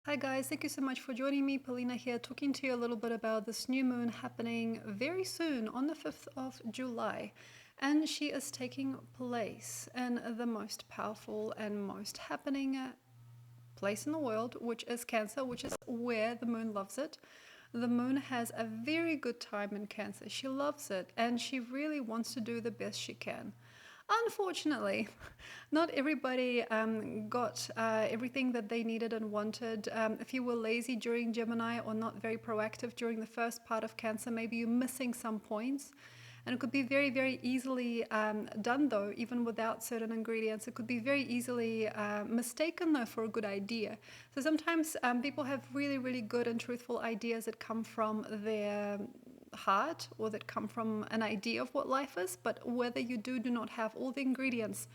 Hi guys, thank you so much for joining me. Polina here, talking to you a little bit about this new moon happening very soon on the 5th of July. And she is taking place in the most powerful and most happening place in the world, which is Cancer, which is where the moon loves it. The moon has a very good time in Cancer. She loves it and she really wants to do the best she can. Unfortunately, not everybody got everything that they needed and wanted. If you were lazy during Gemini or not very proactive during the first part of Cancer, maybe you're missing some points. And it could be very, very easily done, though, even without certain ingredients. It could be very easily mistaken, though, for a good idea. So sometimes people have really, really good and truthful ideas that come from their heart or that come from an idea of what life is, but whether you do not have all the ingredients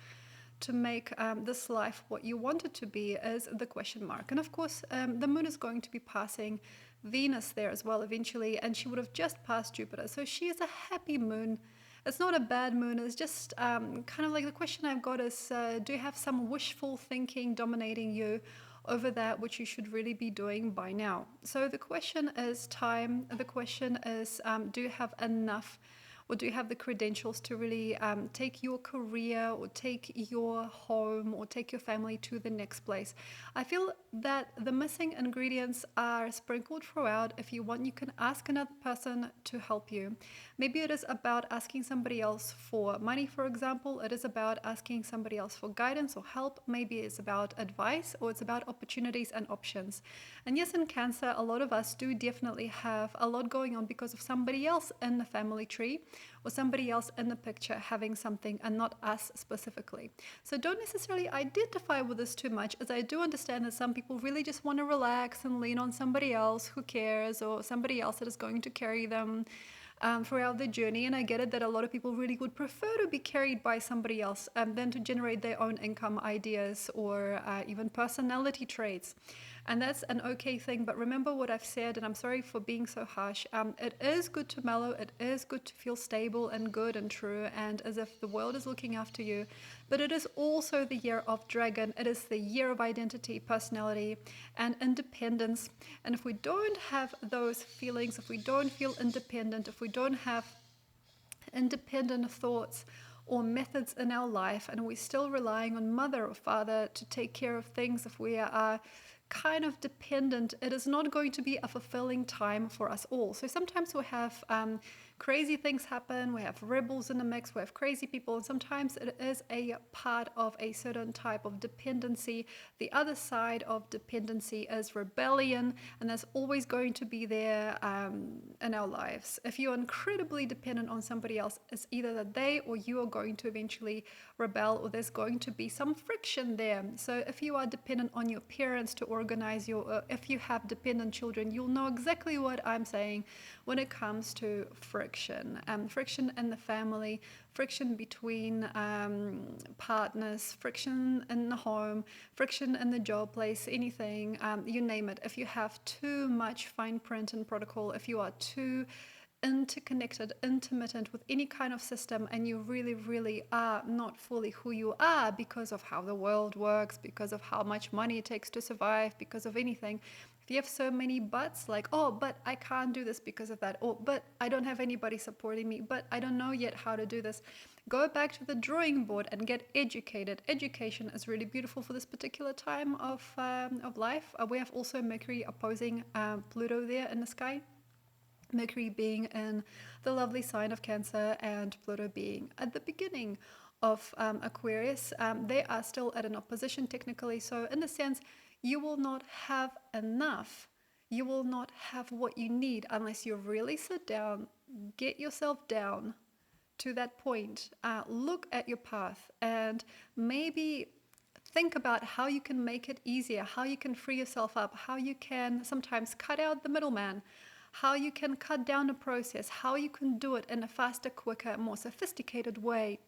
to make this life what you want it to be is the question mark. And of course, the moon is going to be passing Venus there as well eventually, and she would have just passed Jupiter. So she is a happy moon. It's not a bad moon. It's just kind of like the question I've got is, do you have some wishful thinking dominating you over that which you should really be doing by now? So the question is time. The question is, do you have enough, or do you have the credentials to really take your career or take your home or take your family to the next place? I feel that the missing ingredients are sprinkled throughout. If you want, you can ask another person to help you. Maybe it is about asking somebody else for money, for example. It is about asking somebody else for guidance or help. Maybe it's about advice, or it's about opportunities and options. And yes, in Cancer, a lot of us do definitely have a lot going on because of somebody else in the family tree or somebody else in the picture having something and not us specifically. So don't necessarily identify with this too much, as I do understand that some people really just want to relax and lean on somebody else who cares, or somebody else that is going to carry them throughout the journey. And I get it that a lot of people really would prefer to be carried by somebody else than to generate their own income ideas or even personality traits. And that's an okay thing. But remember what I've said, and I'm sorry for being so harsh. It is good to mellow. It is good to feel stable and good and true and as if the world is looking after you. But it is also the year of dragon. It is the year of identity, personality, and independence. And if we don't have those feelings, if we don't feel independent, if we don't have independent thoughts or methods in our life, and we're still relying on mother or father to take care of things, if we are kind of dependent, it is not going to be a fulfilling time for us all. So sometimes we have crazy things happen, we have rebels in the mix, we have crazy people, and sometimes it is a part of a certain type of dependency. The other side of dependency is rebellion, and that's always going to be there in our lives. If you're incredibly dependent on somebody else, it's either that they or you are going to eventually rebel, or there's going to be some friction there. So if you are dependent on your parents to organize your, if you have dependent children, you'll know exactly what I'm saying when it comes to friction. Friction in the family, friction between partners, friction in the home, friction in the job place, anything, you name it. If you have too much fine print and protocol, if you are too interconnected, intermittent with any kind of system, and you really, really are not fully who you are because of how the world works, because of how much money it takes to survive, because of anything. If you have so many buts, like, oh, but I can't do this because of that, or but I don't have anybody supporting me, but I don't know yet how to do this, go back to the drawing board and get educated. Education is really beautiful for this particular time of life. We have also Mercury opposing Pluto there in the sky. Mercury being in the lovely sign of Cancer and Pluto being at the beginning of Aquarius. They are still at an opposition technically. So in a sense, you will not have enough. You will not have what you need unless you really sit down, get yourself down to that point, look at your path, and maybe think about how you can make it easier, how you can free yourself up, how you can sometimes cut out the middleman, how you can cut down the process, how you can do it in a faster, quicker, more sophisticated way,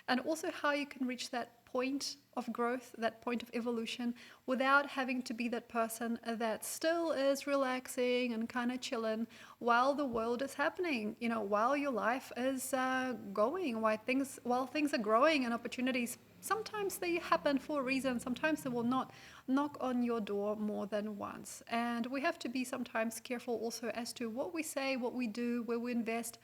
and also how you can reach that point of growth, that point of evolution, without having to be that person that still is relaxing and kind of chilling while the world is happening, while your life is going, while things are growing and opportunities sometimes they happen for a reason. Sometimes they will not knock on your door more than once. And we have to be sometimes careful also as to what we say, what we do, where we invest,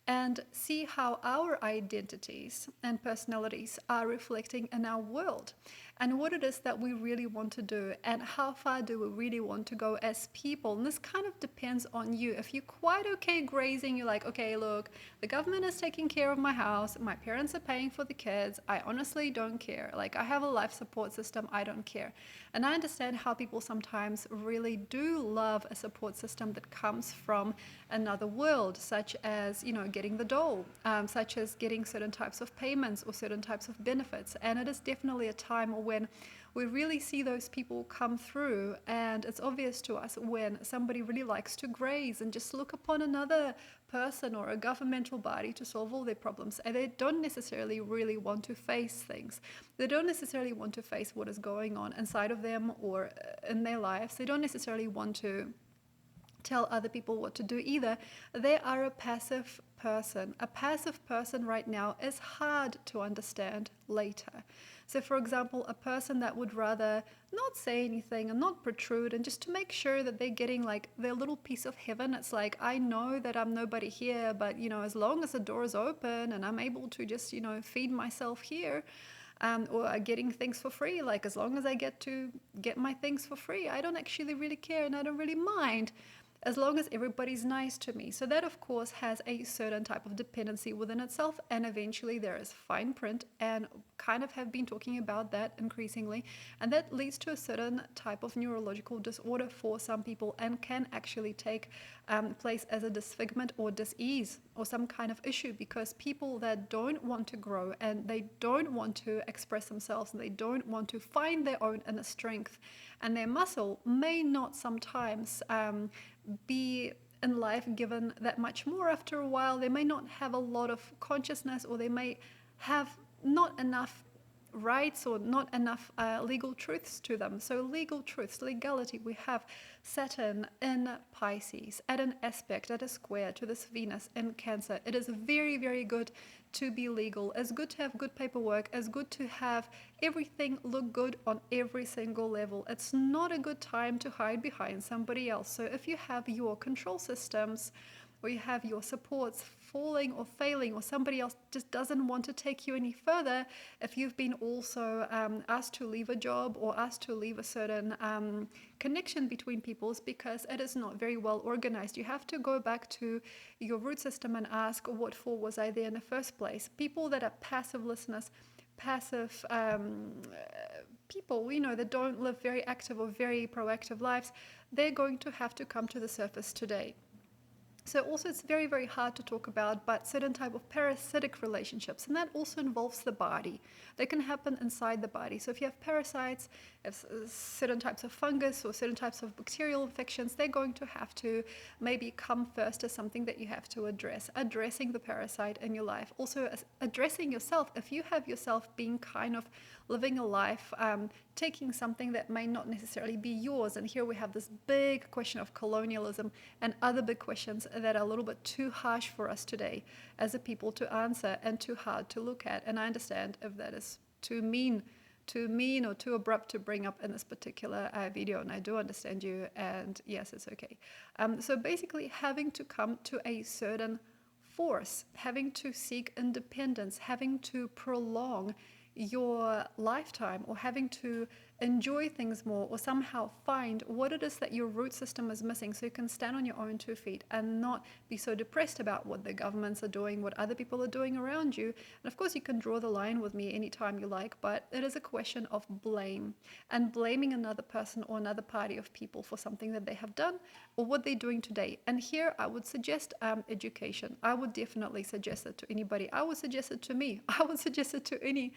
and see how our identities and personalities are reflecting in our world, and what it is that we really want to do, and how far do we really want to go as people. And this kind of depends on you. If you're quite okay grazing, you're like, okay, look, the government is taking care of my house, my parents are paying for the kids, I honestly don't care. Like, I have a life support system, I don't care. And I understand how people sometimes really do love a support system that comes from another world, such as, getting the dole, such as getting certain types of payments or certain types of benefits. And it is definitely a time when we really see those people come through, and it's obvious to us when somebody really likes to graze and just look upon another person or a governmental body to solve all their problems, and they don't necessarily really want to face things. They don't necessarily want to face what is going on inside of them or in their lives. They don't necessarily want to tell other people what to do either. They are a passive person. A passive person right now is hard to understand later. So for example, a person that would rather not say anything and not protrude, and just to make sure that they're getting like their little piece of heaven. It's like, I know that I'm nobody here, but as long as the door is open and I'm able to just feed myself here, or getting things for free, like as long as I get to get my things for free, I don't actually really care, and I don't really mind, as long as everybody's nice to me. So that, of course, has a certain type of dependency within itself, and eventually there is fine print, and kind of have been talking about that increasingly, and that leads to a certain type of neurological disorder for some people, and can actually take place as a disfigurement or dis-ease or some kind of issue, because people that don't want to grow, and they don't want to express themselves, and they don't want to find their own inner strength and their muscle, may not sometimes be in life given that much more. After a while, they may not have a lot of consciousness, or they may have not enough rights or not enough legal truths to them. So legal truths, legality, we have Saturn in Pisces at an aspect, at a square to this Venus in Cancer. It is very, very good to be legal. It's good to have good paperwork. It's good to have everything look good on every single level. It's not a good time to hide behind somebody else. So if you have your control systems, or you have your supports falling or failing, or somebody else just doesn't want to take you any further, if you've been also asked to leave a job or asked to leave a certain connection between peoples because it is not very well organized, you have to go back to your root system and ask, what for was I there in the first place? People that are passive listeners, passive people, that don't live very active or very proactive lives, they're going to have to come to the surface today. So also it's very, very hard to talk about, but certain type of parasitic relationships, and that also involves the body. They can happen inside the body. So if you have parasites, if certain types of fungus or certain types of bacterial infections, they're going to have to maybe come first as something that you have to address. Addressing the parasite in your life. Also addressing yourself. If you have yourself being kind of living a life, taking something that may not necessarily be yours. And here we have this big question of colonialism and other big questions that are a little bit too harsh for us today as a people to answer, and too hard to look at. And I understand if that is too mean or too abrupt to bring up in this particular video, and I do understand you, and yes, it's okay. So basically having to come to a certain force, having to seek independence, having to prolong your lifetime, or having to enjoy things more, or somehow find what it is that your root system is missing, so you can stand on your own 2 feet and not be so depressed about what the governments are doing, what other people are doing around you. And of course you can draw the line with me anytime you like, but it is a question of blame, and blaming another person or another party of people for something that they have done or what they're doing today. And here I would suggest education. I would definitely suggest it to anybody. I would suggest it to me. I would suggest it to any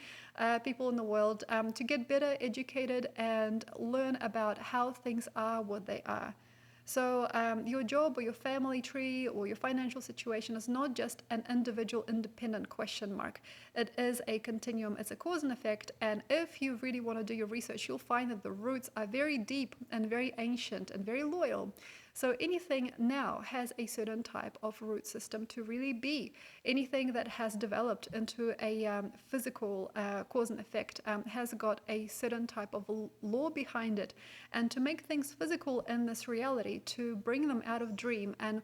people in the world, to get better educated and learn about how things are what they are. So your job or your family tree or your financial situation is not just an individual independent question mark. It is a continuum. It's a cause and effect. And if you really want to do your research, you'll find that the roots are very deep and very ancient and very loyal. So anything now has a certain type of root system to really be. Anything that has developed into a physical cause and effect has got a certain type of law behind it. And to make things physical in this reality, to bring them out of dream and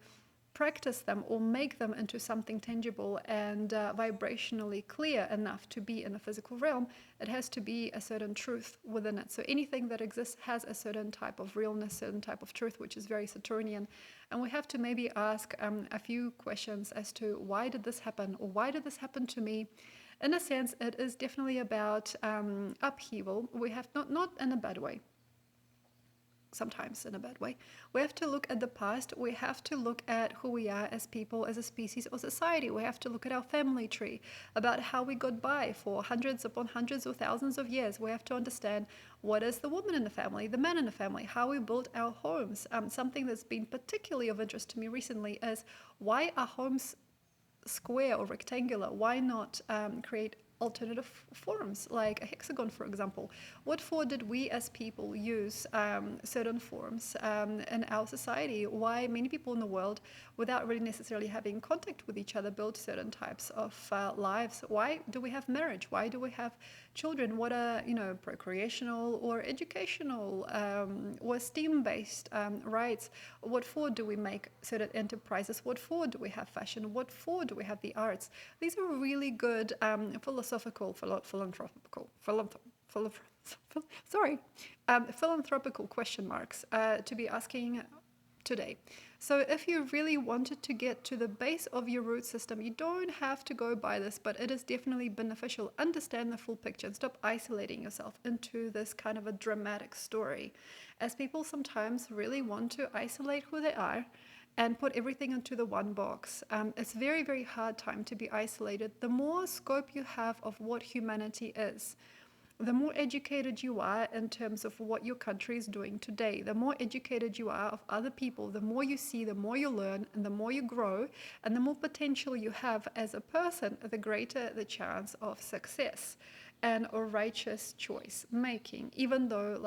practice them or make them into something tangible and vibrationally clear enough to be in a physical realm, it has to be a certain truth within it. So anything that exists has a certain type of realness, certain type of truth, which is very Saturnian. And we have to maybe ask a few questions as to why did this happen, or why did this happen to me? In a sense, it is definitely about upheaval. We have not in a bad way, sometimes in a bad way. We have to look at the past. We have to look at who we are as people, as a species or society. We have to look at our family tree, about how we got by for hundreds upon hundreds or thousands of years. We have to understand what is the woman in the family, the man in the family, how we built our homes. Something that's been particularly of interest to me recently is why are homes square or rectangular? Why not create alternative forms like a hexagon, for example? What for did we as people use certain forms in our society? Why many people in the world, without really necessarily having contact with each other, build certain types of lives? Why do we have marriage? Why do we have children? What are, procreational or educational or STEAM-based rights? What for do we make certain enterprises? What for do we have fashion? What for do we have the arts? These are really good philanthropical question marks to be asking today. So if you really wanted to get to the base of your root system, you don't have to go by this, but it is definitely beneficial. Understand the full picture and stop isolating yourself into this kind of a dramatic story. As people sometimes really want to isolate who they are and put everything into the one box. It's very, very hard time to be isolated. The more scope you have of what humanity is, the more educated you are in terms of what your country is doing today, the more educated you are of other people, the more you see, the more you learn, and the more you grow, and the more potential you have as a person, the greater the chance of success and a righteous choice making. Even though,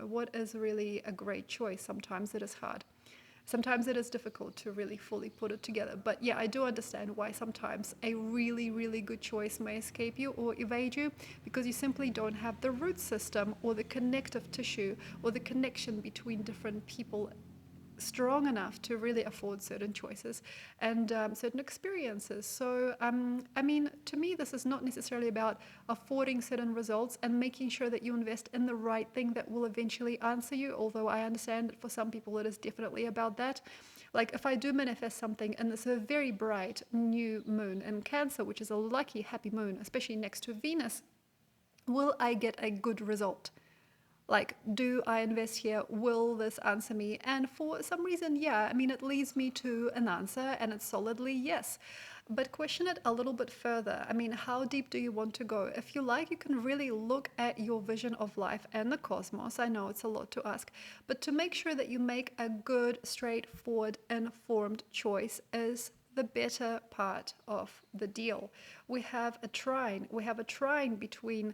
what is really a great choice? Sometimes it is hard. Sometimes it is difficult to really fully put it together. But yeah, I do understand why sometimes a really, really good choice may escape you or evade you, because you simply don't have the root system or the connective tissue or the connection between different people strong enough to really afford certain choices and certain experiences. So, to me, this is not necessarily about affording certain results and making sure that you invest in the right thing that will eventually answer you, although I understand that for some people it is definitely about that. Like if I do manifest something and there's a very bright new moon in Cancer, which is a lucky, happy moon, especially next to Venus, will I get a good result? Like, do I invest here? Will this answer me? And for some reason, yeah, it leads me to an answer, and it's solidly yes. But question it a little bit further. How deep do you want to go? If you like, you can really look at your vision of life and the cosmos. I know it's a lot to ask, but to make sure that you make a good, straightforward, informed choice is the better part of the deal. We have a trine. We have a trine between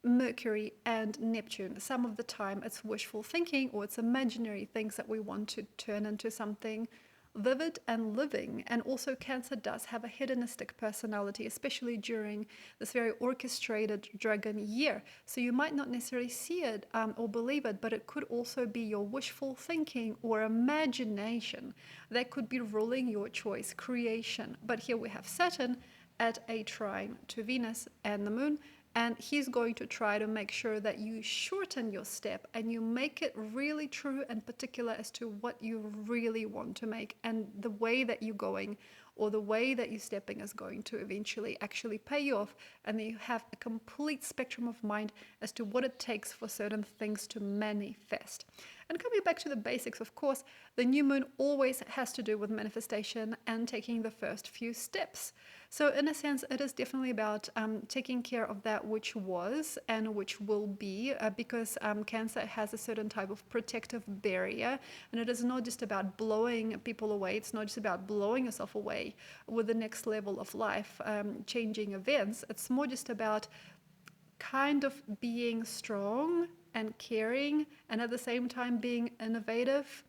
Mercury and Neptune. Some of the time it's wishful thinking or it's imaginary things that we want to turn into something vivid and living. And also Cancer does have a hedonistic personality, especially during this very orchestrated dragon year. So you might not necessarily see it or believe it, but it could also be your wishful thinking or imagination that could be ruling your choice, creation. But here we have Saturn at a trine to Venus and the moon, and he's going to try to make sure that you shorten your step and you make it really true and particular as to what you really want to make, and the way that you're going or the way that you're stepping is going to eventually actually pay you off, and then you have a complete spectrum of mind as to what it takes for certain things to manifest. And coming back to the basics, of course, the new moon always has to do with manifestation and taking the first few steps. So in a sense, it is definitely about taking care of that which was and which will be, because Cancer has a certain type of protective barrier, and it is not just about blowing people away. It's not just about blowing yourself away with the next level of life, changing events. It's more just about kind of being strong and caring, and at the same time being innovative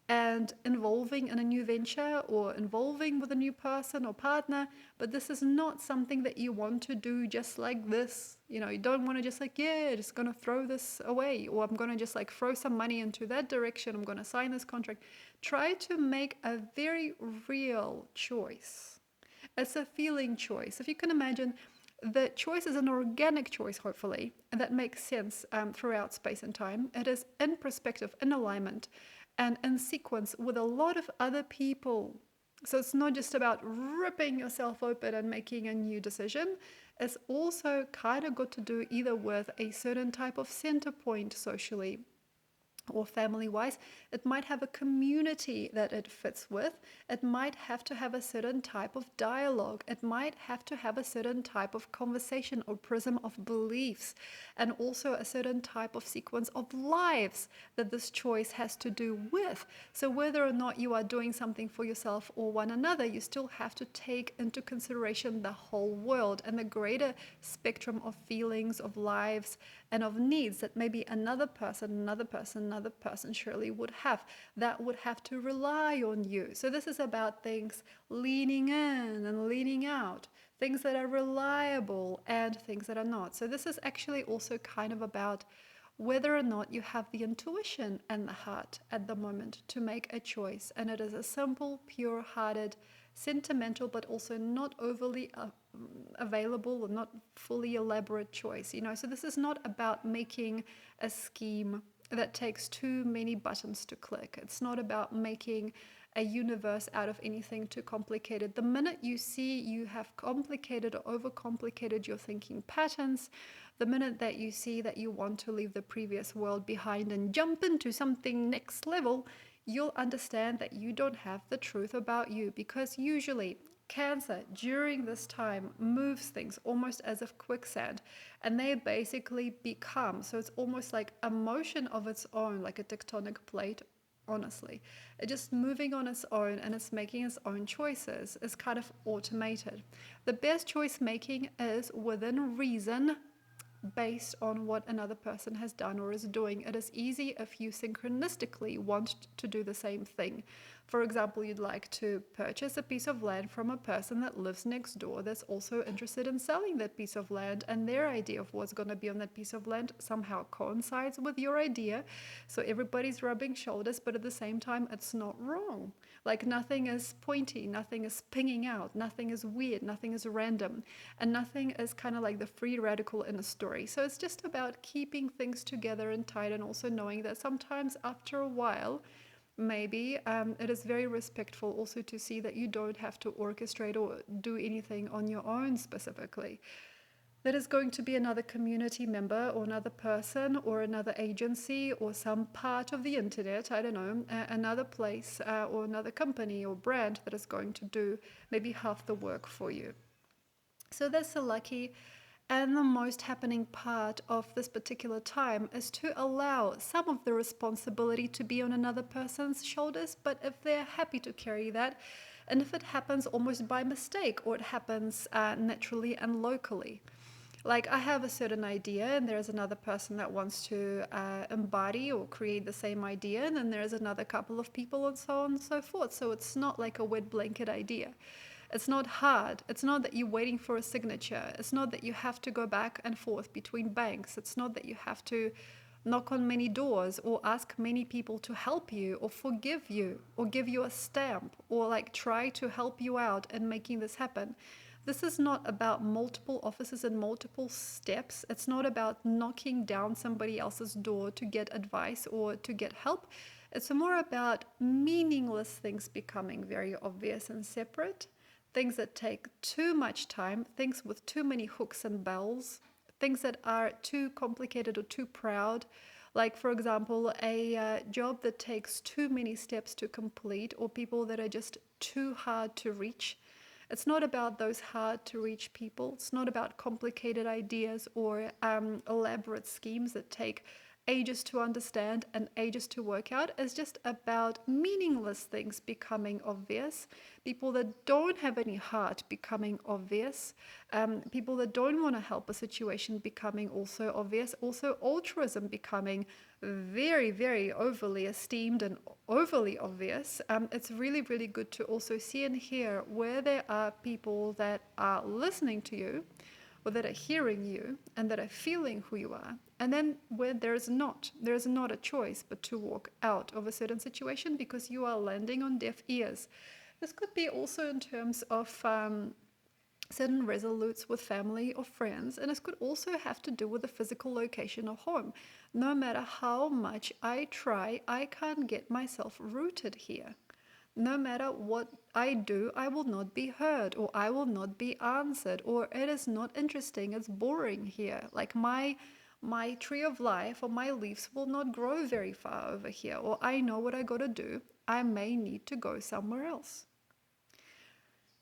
and involving in a new venture or involving with a new person or partner, but this is not something that you want to do just like this. You don't want to just like, yeah, just gonna throw this away, or I'm gonna just like throw some money into that direction, I'm gonna sign this contract. Try to make a very real choice. It's a feeling choice. If you can imagine, the choice is an organic choice, hopefully, and that makes sense throughout space and time. It is in perspective, in alignment, and in sequence with a lot of other people. So it's not just about ripping yourself open and making a new decision. It's also kind of got to do either with a certain type of center point socially or family wise. It might have a community that it fits with. It might have to have a certain type of dialogue. It might have to have a certain type of conversation or prism of beliefs, and also a certain type of sequence of lives that this choice has to do with. So whether or not you are doing something for yourself or one another, you still have to take into consideration the whole world and the greater spectrum of feelings, of lives, and of needs that maybe another person surely would have, that would have to rely on you. So this is about things leaning in and leaning out, things that are reliable and things that are not. So this is actually also kind of about whether or not you have the intuition and the heart at the moment to make a choice. And it is a simple, pure-hearted, sentimental, but also not overly available or not fully elaborate choice. So this is not about making a scheme that takes too many buttons to click. It's not about making a universe out of anything too complicated. The minute you see you have complicated or overcomplicated your thinking patterns, the minute that you see that you want to leave the previous world behind and jump into something next level, you'll understand that you don't have the truth about you, because usually Cancer during this time moves things almost as if quicksand, and they basically become, so it's almost like a motion of its own, like a tectonic plate, honestly. It's just moving on its own, and it's making its own choices. It's kind of automated. The best choice making is within reason, based on what another person has done or is doing. It is easy if you synchronistically want to do the same thing. For example, you'd like to purchase a piece of land from a person that lives next door that's also interested in selling that piece of land, and their idea of what's going to be on that piece of land somehow coincides with your idea. So everybody's rubbing shoulders, but at the same time, it's not wrong. Like nothing is pointy, nothing is pinging out, nothing is weird, nothing is random, and nothing is kind of like the free radical in a story. So it's just about keeping things together and tight, and also knowing that sometimes after a while, maybe it is very respectful also to see that you don't have to orchestrate or do anything on your own specifically. That is going to be another community member or another person or another agency or some part of the internet, I don't know, another place or another company or brand that is going to do maybe half the work for you. So that's the lucky and the most happening part of this particular time is to allow some of the responsibility to be on another person's shoulders, but if they're happy to carry that, and if it happens almost by mistake or it happens naturally and locally. Like I have a certain idea and there's another person that wants to embody or create the same idea, and then there's another couple of people and so on and so forth. So it's not like a wet blanket idea. It's not hard. It's not that you're waiting for a signature. It's not that you have to go back and forth between banks. It's not that you have to knock on many doors or ask many people to help you or forgive you or give you a stamp or like try to help you out in making this happen. This is not about multiple offices and multiple steps. It's not about knocking down somebody else's door to get advice or to get help. It's more about meaningless things becoming very obvious and separate. Things that take too much time, things with too many hooks and bells, things that are too complicated or too proud. Like, for example, a job that takes too many steps to complete, or people that are just too hard to reach. It's not about those hard to reach people. It's not about complicated ideas or elaborate schemes that take ages to understand and ages to work out. It's just about meaningless things becoming obvious, people that don't have any heart becoming obvious, people that don't want to help a situation becoming also obvious, also altruism becoming very, very overly esteemed and overly obvious, it's really, really good to also see and hear where there are people that are listening to you or that are hearing you and that are feeling who you are. And then where there's not a choice but to walk out of a certain situation because you are landing on deaf ears. This could be also in terms of certain resolutes with family or friends, and this could also have to do with the physical location of home. No matter how much I try, I can't get myself rooted here. No matter what I do, I will not be heard, or I will not be answered, or it is not interesting, it's boring here. Like my tree of life or my leaves will not grow very far over here, or I know what I got to do. I may need to go somewhere else.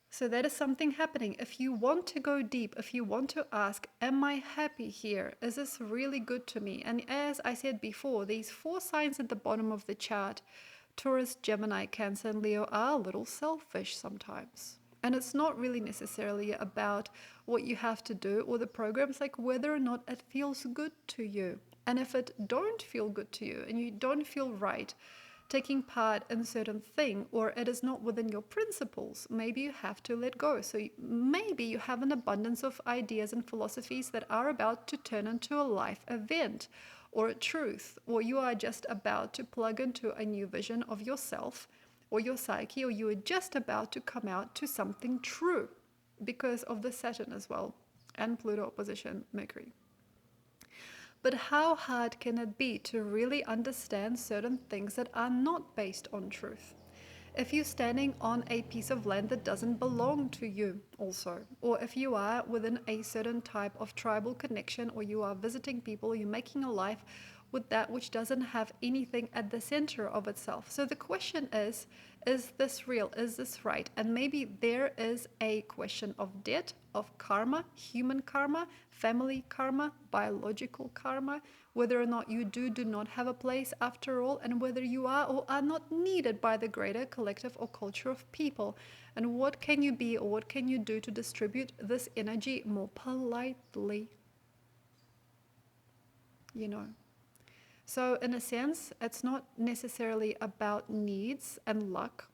So that is something happening. If you want to go deep, if you want to ask, am I happy here? Is this really good to me? And as I said before, these 4 signs at the bottom of the chart, Taurus, Gemini, Cancer, and Leo, are a little selfish sometimes. And it's not really necessarily about what you have to do or the programs, like whether or not it feels good to you. And if it don't feel good to you and you don't feel right taking part in a certain thing, or it is not within your principles, maybe you have to let go. So maybe you have an abundance of ideas and philosophies that are about to turn into a life event or a truth, or you are just about to plug into a new vision of yourself or your psyche, or you are just about to come out to something true because of the Saturn as well and Pluto opposition Mercury. But how hard can it be to really understand certain things that are not based on truth? If you're standing on a piece of land that doesn't belong to you also, or if you are within a certain type of tribal connection, or you are visiting people, you're making a life with that which doesn't have anything at the center of itself. So the question is this real? Is this right? And maybe there is a question of debt, of karma, human karma, family karma, biological karma, whether or not you do not have a place after all, and whether you are or are not needed by the greater collective or culture of people. And what can you be or what can you do to distribute this energy more politely? You know. So in a sense, it's not necessarily about needs and luck.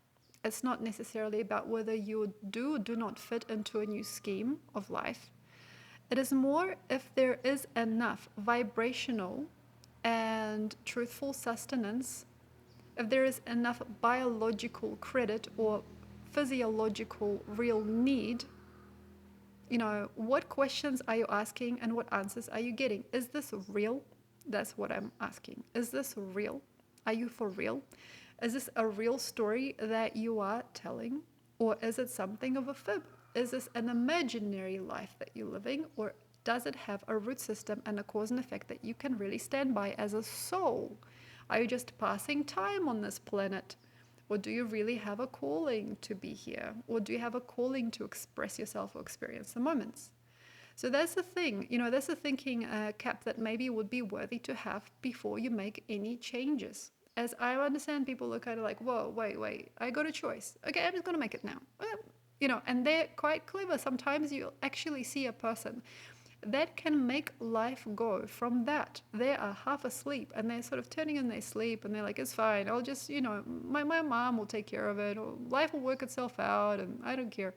It's not necessarily about whether you do or do not fit into a new scheme of life. It is more if there is enough vibrational and truthful sustenance, if there is enough biological credit or physiological real need, what questions are you asking and what answers are you getting? Is this real? That's what I'm asking. Is this real? Are you for real? Is this a real story that you are telling? Or is it something of a fib? Is this an imaginary life that you're living? Or does it have a root system and a cause and effect that you can really stand by as a soul? Are you just passing time on this planet? Or do you really have a calling to be here? Or do you have a calling to express yourself or experience the moments? So that's the thing, that's a thinking cap that maybe would be worthy to have before you make any changes. As I understand, people are kind of like, whoa, wait, I got a choice. Okay, I'm just going to make it now. And they're quite clever. Sometimes you'll actually see a person that can make life go from that. They are half asleep and they're sort of turning in their sleep and they're like, it's fine. I'll just, my mom will take care of it, or life will work itself out and I don't care.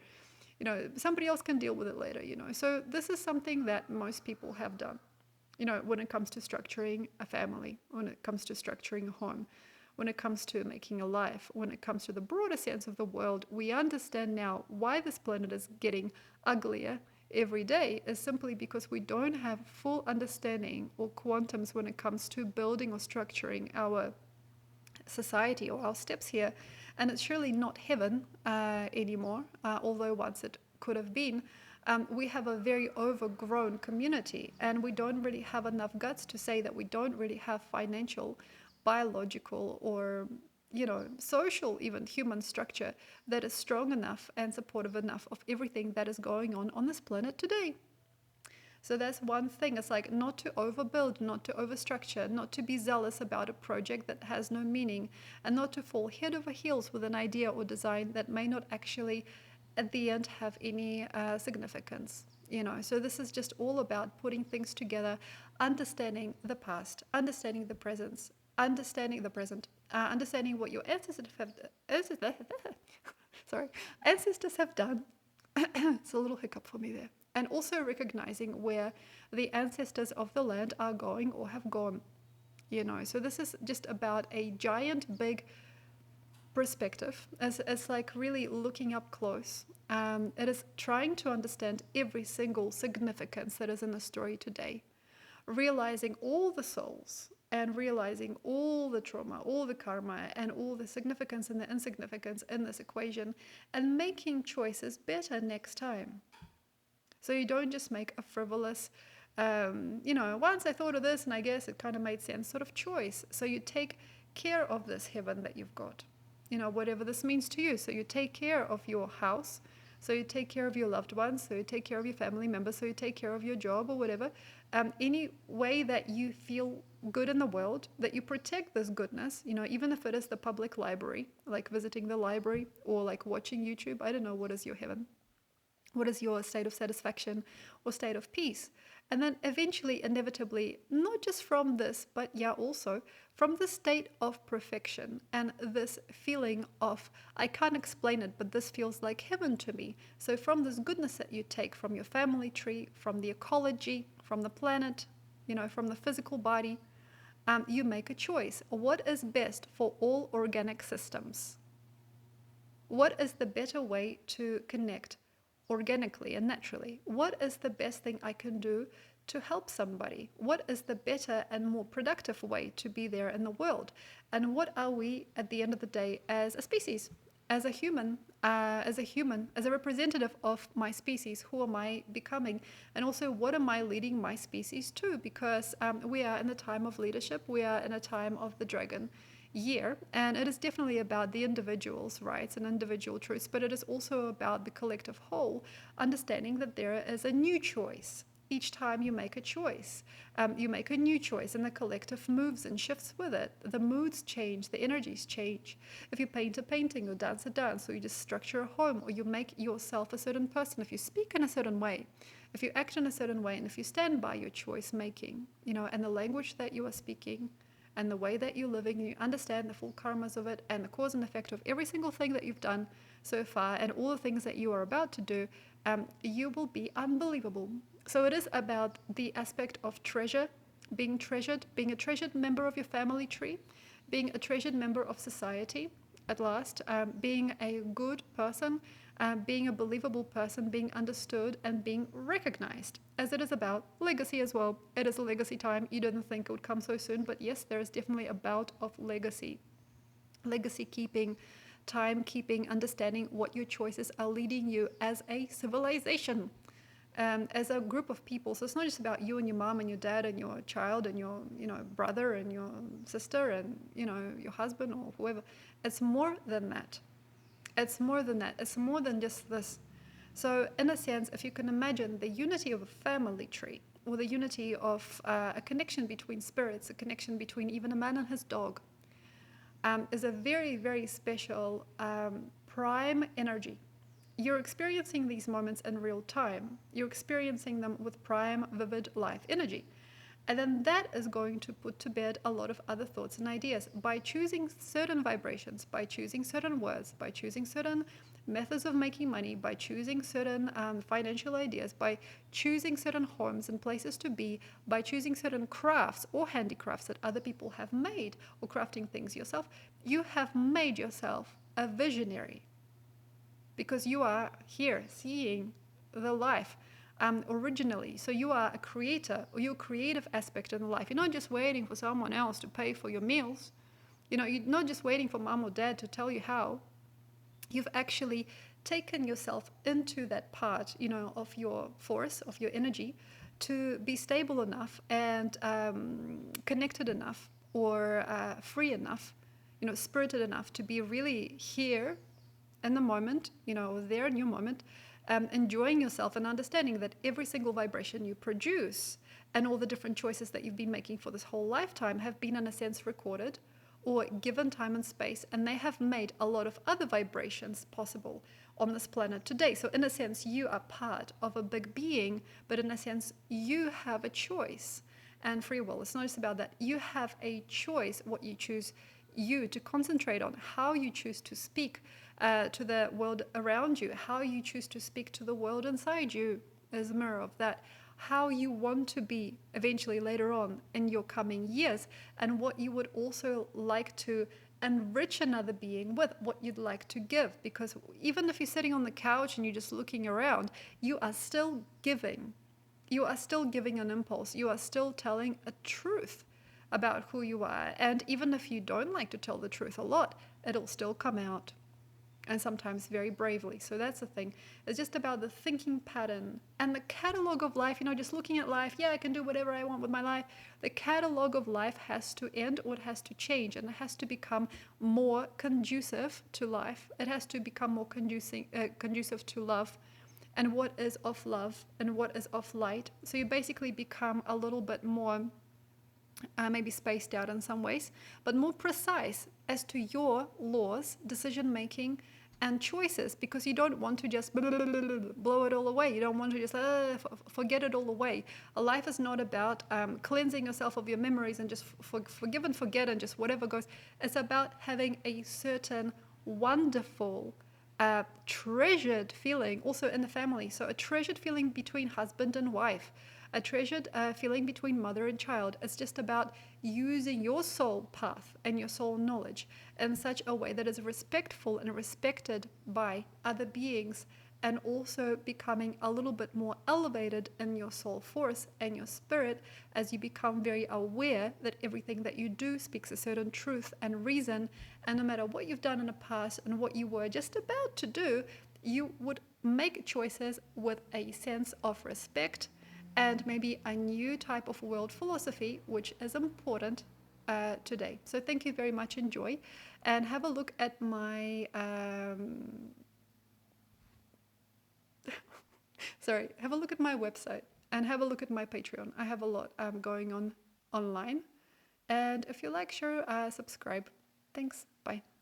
Somebody else can deal with it later, So this is something that most people have done, when it comes to structuring a family, when it comes to structuring a home, when it comes to making a life, when it comes to the broader sense of the world. We understand now why this planet is getting uglier every day is simply because we don't have full understanding or quantums when it comes to building or structuring our society or our steps here. And it's surely not heaven anymore, although once it could have been. We have a very overgrown community, and we don't really have enough guts to say that we don't really have financial, biological, or social, even human structure that is strong enough and supportive enough of everything that is going on this planet today. So that's one thing. It's like not to overbuild, not to overstructure, not to be zealous about a project that has no meaning, and not to fall head over heels with an idea or design that may not actually, at the end, have any significance. So this is just all about putting things together, understanding the past, understanding the present, understanding what your ancestors have sorry, ancestors have done. It's a little hiccup for me there. And also recognizing where the ancestors of the land are going or have gone. So this is just about a giant big perspective. As like really looking up close. It is trying to understand every single significance that is in the story today, realizing all the souls and realizing all the trauma, all the karma, and all the significance and the insignificance in this equation, and making choices better next time. So you don't just make a frivolous, once I thought of this and I guess it kind of made sense sort of choice. So you take care of this heaven that you've got, whatever this means to you. So you take care of your house. So you take care of your loved ones. So you take care of your family members. So you take care of your job or whatever. Any way that you feel good in the world, that you protect this goodness, even if it is the public library, like visiting the library or like watching YouTube. I don't know, what is your heaven? What is your state of satisfaction or state of peace? And then eventually, inevitably, not just from this, but also from the state of perfection and this feeling of, I can't explain it, but this feels like heaven to me. So from this goodness that you take from your family tree, from the ecology, from the planet, from the physical body, you make a choice. What is best for all organic systems? What is the better way to connect organically and naturally? What is the best thing I can do to help somebody? What is the better and more productive way to be there in the world? And what are we at the end of the day as a species, as a human, as a representative of my species? Who am I becoming? And also, what am I leading my species to? Because we are in the time of leadership. We are in a time of the dragon year, and it is definitely about the individual's rights and individual truths, but it is also about the collective whole, understanding that there is a new choice. Each time you make a choice, you make a new choice, and the collective moves and shifts with it. The moods change, the energies change. If you paint a painting or dance a dance, or you just structure a home, or you make yourself a certain person, if you speak in a certain way, if you act in a certain way, and if you stand by your choice making, and the language that you are speaking, and the way that you're living, you understand the full karmas of it and the cause and effect of every single thing that you've done so far and all the things that you are about to do, you will be unbelievable. So it is about the aspect of treasure, being treasured, being a treasured member of your family tree, being a treasured member of society at last, being a good person, being a believable person, being understood and being recognized, as it is about legacy as well. It is a legacy time. You didn't think it would come so soon, but yes, there is definitely a bout of legacy keeping, time keeping, understanding what your choices are leading you as a civilization, as a group of people. So it's not just about you and your mom and your dad and your child and your brother and your sister and your husband or whoever. It's more than that. It's more than that. It's more than just this. So in a sense, if you can imagine the unity of a family tree, or the unity of a connection between spirits, a connection between even a man and his dog, is a very, very special prime energy. You're experiencing these moments in real time. You're experiencing them with prime, vivid life energy. And then that is going to put to bed a lot of other thoughts and ideas. By choosing certain vibrations, by choosing certain words, by choosing certain methods of making money, by choosing certain financial ideas, by choosing certain homes and places to be, by choosing certain crafts or handicrafts that other people have made, or crafting things yourself, you have made yourself a visionary. Because you are here seeing the life originally. So you are a creator, or you're a creative aspect in life. You're not just waiting for someone else to pay for your meals. You're not just waiting for mom or dad to tell you how. You've actually taken yourself into that part, of your force, of your energy, to be stable enough and connected enough, or free enough, spirited enough to be really here in the moment, there in your moment, enjoying yourself and understanding that every single vibration you produce and all the different choices that you've been making for this whole lifetime have been, in a sense, recorded or given time and space, and they have made a lot of other vibrations possible on this planet today. So in a sense, you are part of a big being, but in a sense, you have a choice and free will. It's not just about that. You have a choice what you choose you to concentrate on, how you choose to speak to the world around you, how you choose to speak to the world inside you as a mirror of that, how you want to be eventually later on in your coming years, and what you would also like to enrich another being with, what you'd like to give. Because even if you're sitting on the couch and you're just looking around, you are still giving. You are still giving an impulse. You are still telling a truth about who you are. And even if you don't like to tell the truth a lot, it'll still come out. And sometimes very bravely. So that's the thing. It's just about the thinking pattern and the catalog of life, just looking at life. Yeah, I can do whatever I want with my life. The catalog of life has to end, or it has to change, and it has to become more conducive to life. It has to become more conducive to love, and what is of love and what is of light. So you basically become a little bit more maybe spaced out in some ways, but more precise as to your laws, decision making, and choices, because you don't want to just blow it all away. You don't want to just forget it all away. A life is not about cleansing yourself of your memories and just forgive and forget and just whatever goes. It's about having a certain wonderful treasured feeling also in the family. So a treasured feeling between husband and wife, a treasured feeling between mother and child. It's just about using your soul path and your soul knowledge in such a way that is respectful and respected by other beings, and also becoming a little bit more elevated in your soul force and your spirit as you become very aware that everything that you do speaks a certain truth and reason. And no matter what you've done in the past and what you were just about to do, you would make choices with a sense of respect and maybe a new type of world philosophy, which is important today. So thank you very much. Enjoy, and have a look at my have a look at my website and have a look at my Patreon. I have a lot going on online, and if you like, sure, subscribe. Thanks. Bye.